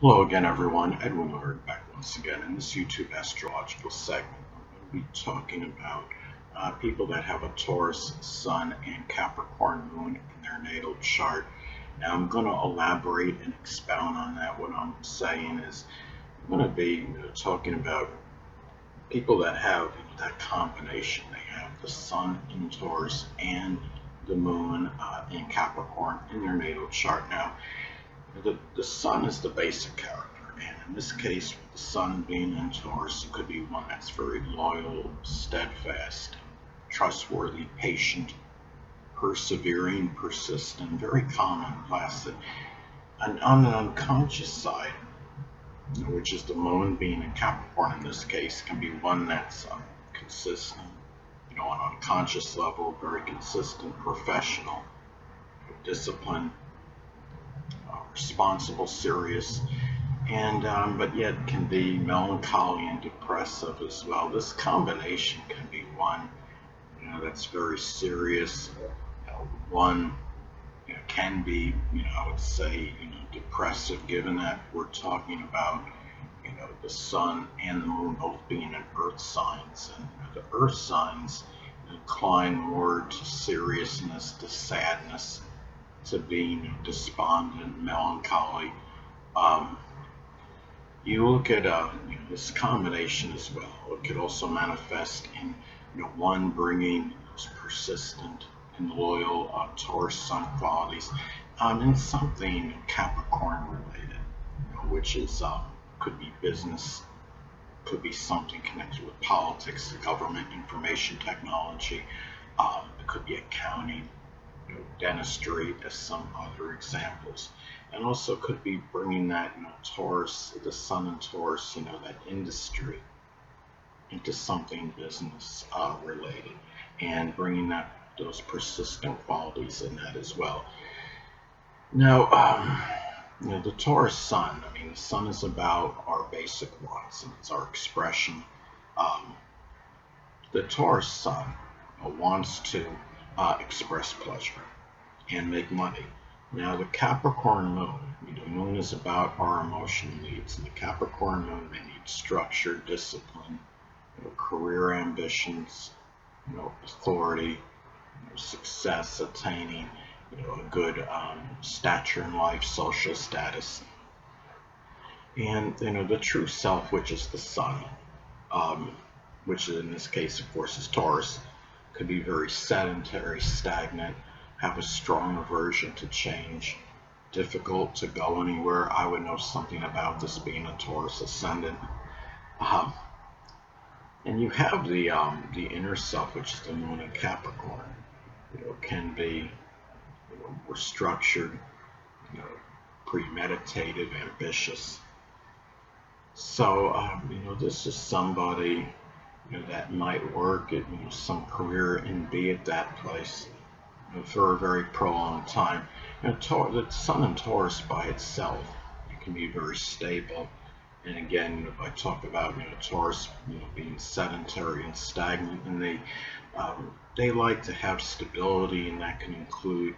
Hello again, everyone. Edwin Lord back once again in this YouTube astrological segment. I'm going to be talking about people that have a Taurus Sun and Capricorn Moon in their natal chart. Now, I'm going to elaborate and expound on that. What I'm saying is, I'm going to be talking about people that have that combination. They have the Sun in Taurus and the Moon in Capricorn in their natal chart. Now, the sun is the basic character, and in this case, with the sun being in Taurus, it could be one that's very loyal, steadfast, trustworthy, patient, persevering, persistent, very calm and placid. And on an unconscious side, which is the moon being in Capricorn in this case, can be one that's consistent, on an unconscious level, very consistent, professional, disciplined, responsible, serious, and but yet can be melancholy and depressive as well. This combination can be one, that's very serious. One can be, I would say, depressive, given that we're talking about, the sun and the moon both being in earth signs, and the earth signs incline more to seriousness, to sadness, to being despondent, melancholy. Um, You look at this combination as well. It could also manifest in one bringing those persistent and loyal Taurus Sun qualities, and something Capricorn related, which is could be business, could be something connected with politics, government, information technology. It could be accounting, dentistry, as some other examples. And also could be bringing that, Taurus, the sun and Taurus, that industry into something business related, and bringing that those persistent qualities in that as well. Now, the Taurus sun. I mean, the sun is about our basic wants, and it's our expression. Um, the Taurus sun wants to express pleasure and make money. Now, the Capricorn moon, moon is about our emotional needs, and the Capricorn moon may need structure, discipline, career ambitions, authority, success, attaining, a good stature in life, social status, and the true self, which is the sun, um, which in this case, of course, is Taurus, could be very sedentary, stagnant, have a strong aversion to change, difficult to go anywhere. I would know something about this being a Taurus ascendant. Um, and you have the inner self, which is the moon in Capricorn. Can be more structured, you know, premeditative, ambitious. So this is somebody that might work at some career and be at that place for a very prolonged time. The Sun in Taurus by itself, it can be very stable. And again, if I talk about Taurus, being sedentary and stagnant, and they like to have stability, and that can include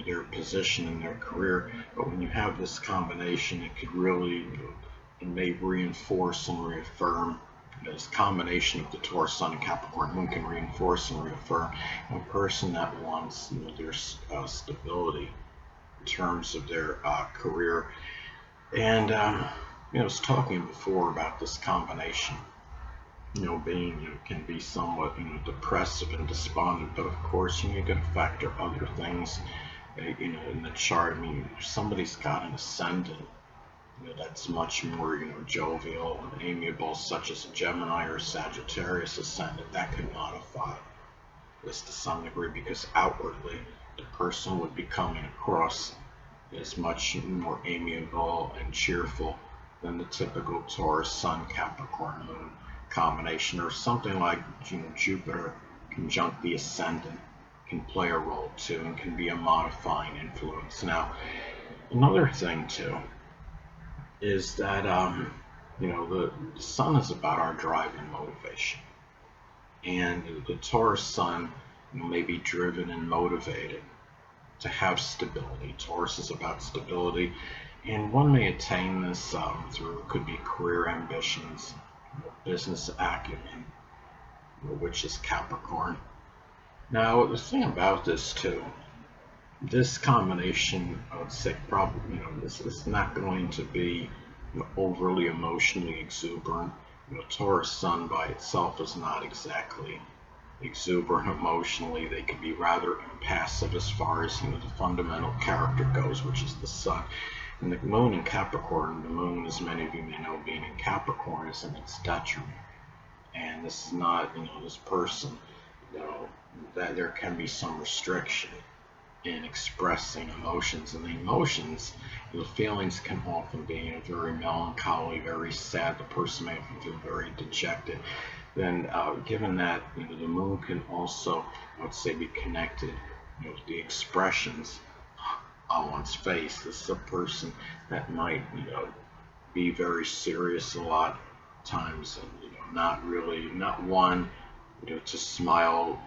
their position in their career. But when you have this combination, it could really it may reinforce and reaffirm. This combination of the Taurus Sun and Capricorn Moon can reinforce and reaffirm a person that wants their stability in terms of their career. And I was talking before about this combination, being can be somewhat depressive and despondent, but of course you got to factor other things, in the chart. I mean, if somebody's got an ascendant, that's much more jovial and amiable, such as a Gemini or Sagittarius ascendant, that could modify this to some degree, because outwardly the person would be coming across as much more amiable and cheerful than the typical Taurus Sun Capricorn Moon combination, or something like Jupiter conjunct the ascendant can play a role too, and can be a modifying influence. Now, another thing too is that the sun is about our drive and motivation, and the Taurus Sun may be driven and motivated to have stability. Taurus is about stability, And one may attain this through, could be career ambitions, business acumen, which is Capricorn. Now, the thing about this too, this combination, I would say probably, this is not going to be overly emotionally exuberant. Taurus Sun by itself is not exactly exuberant emotionally. They can be rather impassive as far as the fundamental character goes, which is the Sun. And the Moon in Capricorn, the Moon, as many of you may know, being in Capricorn, is in its detriment. And this is not, this person, that there can be some restriction in expressing emotions, and the emotions, the feelings can often be very melancholy, very sad. The person may often feel very dejected. Then, given that the moon can also, I would say, be connected with the expressions on one's face. This is a person that might be very serious a lot of times, and not one to smile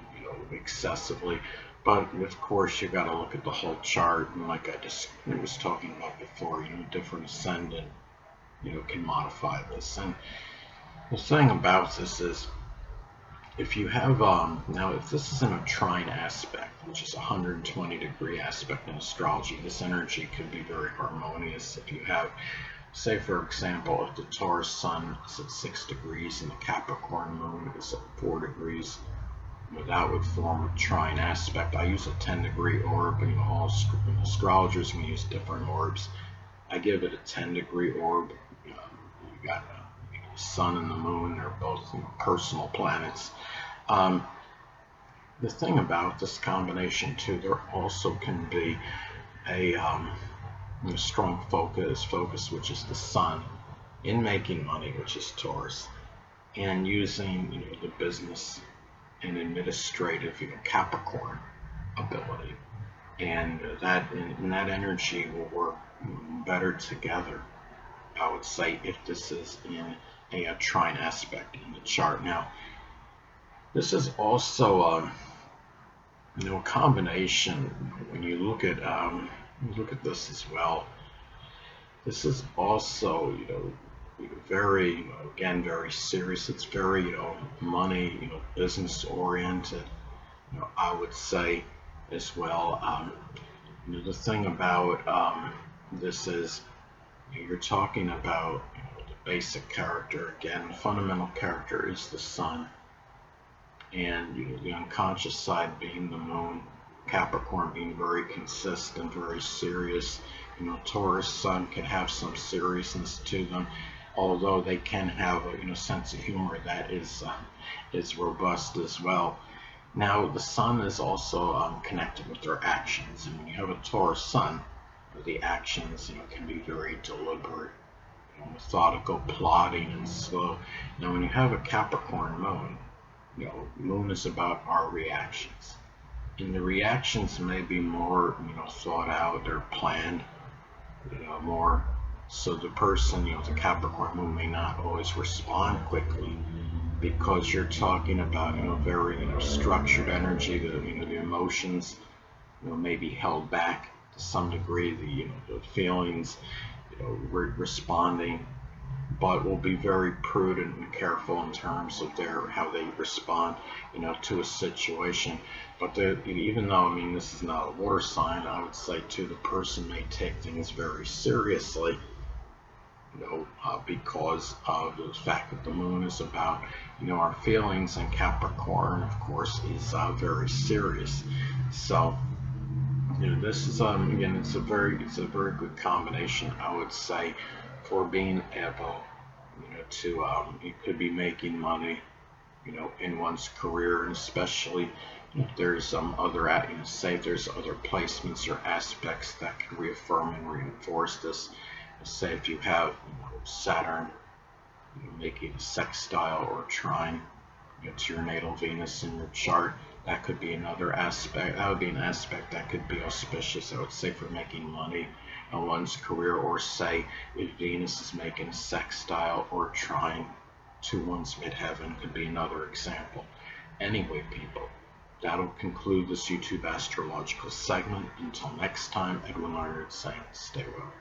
excessively. But of course, you got to look at the whole chart, and like I just was talking about before, different ascendant, can modify this. And the thing about this is, if you have now, if this is in a trine aspect, which is a 120-degree aspect in astrology, this energy could be very harmonious. If you have, say for example, if the Taurus Sun is at 6 degrees and the Capricorn Moon is at 4 degrees, that would form a trine aspect. I use a 10-degree orb, and all astrologers can use different orbs. I give it a 10-degree orb. You got the Sun and the Moon; they're both personal planets. The thing about this combination too, there also can be a strong focus, which is the Sun, in making money, which is Taurus, and using the business and administrative Capricorn ability, and that energy will work better together, I would say, if this is in a trine aspect in the chart. Now, this is also a combination. When you look at this as well, this is also very, again, very serious. It's very money, business oriented, I would say as well. The thing about this is, you're talking about the basic character. Again, the fundamental character is the Sun, and the unconscious side being the Moon. Capricorn being very consistent, very serious. Taurus Sun can have some seriousness to them, although they can have a sense of humor that is robust as well. Now, the Sun is also connected with their actions, and when you have a Taurus Sun, the actions can be very deliberate, methodical, plotting, and slow. Now, when you have a Capricorn Moon, Moon is about our reactions, and the reactions may be more thought out or planned, more. So the person, the Capricorn Moon, may not always respond quickly, because you're talking about very structured energy. The emotions may be held back to some degree. The feelings responding, but will be very prudent and careful in terms of how they respond to a situation. But even though this is not a water sign, I would say too, the person may take things very seriously, because of the fact that the Moon is about our feelings, and Capricorn, of course, is very serious. So this is again, it's a very good combination, I would say, for being able to you could be making money in one's career, and especially if there's some other say if there's other placements or aspects that can reaffirm and reinforce this. Say if you have Saturn making a sextile or trine to your natal Venus in your chart, that could be another aspect. That would be an aspect that could be auspicious, I would say, for making money in one's career. Or say if Venus is making a sextile or trine to one's midheaven, could be another example. Anyway, people, that'll conclude this YouTube astrological segment. Until next time, Edwin Leonard saying, stay well.